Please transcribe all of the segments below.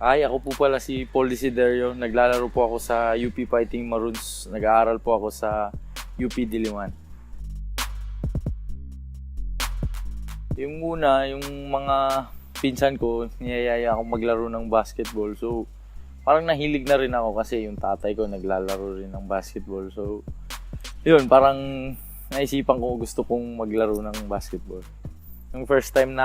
Ay, ako po pala si Paul Desiderio. Naglalaro po ako sa UP Fighting Maroons. Nag-aaral po ako sa UP Diliman. Yung una, yung mga pinsan ko, niyayaya akong maglaro ng basketball. So, parang nahilig na rin ako kasi yung tatay ko naglalaro rin ng basketball. So, yun, parang naisipan ko gusto kong maglaro ng basketball. Yung first time na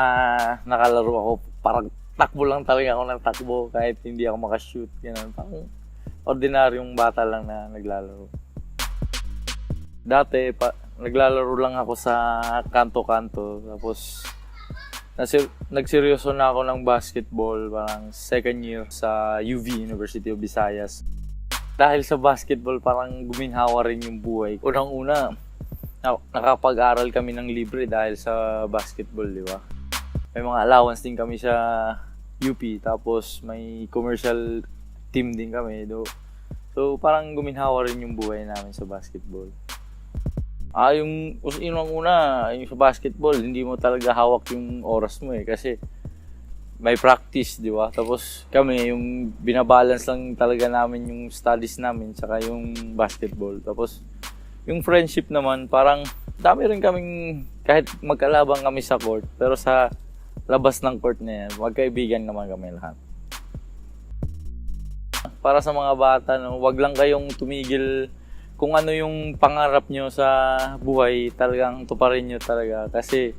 nakalaro ako, parang takbo lang talaga ako ng takbo kahit hindi ako makashoot. Ganun. Parang ordinaryong bata lang na naglalaro. Dati, naglalaro lang ako sa kanto-kanto. Tapos, nagseryoso na ako ng basketball parang second year sa UV, University of Visayas. Dahil sa basketball, parang guminhawa rin yung buhay. Unang-una, nakapag-aral kami ng libre dahil sa basketball, di ba? May mga allowance din kami sa UP, tapos may commercial team din kami. So parang guminhawa rin yung buhay namin sa basketball. Yung una, yung sa basketball, hindi mo talaga hawak yung oras mo kasi may practice, di ba? Tapos kami, yung binabalance lang talaga namin yung studies namin saka yung basketball. Tapos yung friendship naman, parang dami rin kaming, kahit magkalabang kami sa court, pero sa labas ng court na yan, magkaibigan naman kami lahat. Para sa mga bata, wag lang kayong tumigil kung ano yung pangarap nyo sa buhay, talagang tuparin nyo talaga. Kasi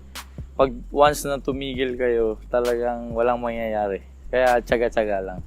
pag once na tumigil kayo, talagang walang mangyayari. Kaya tsaga-tsaga lang.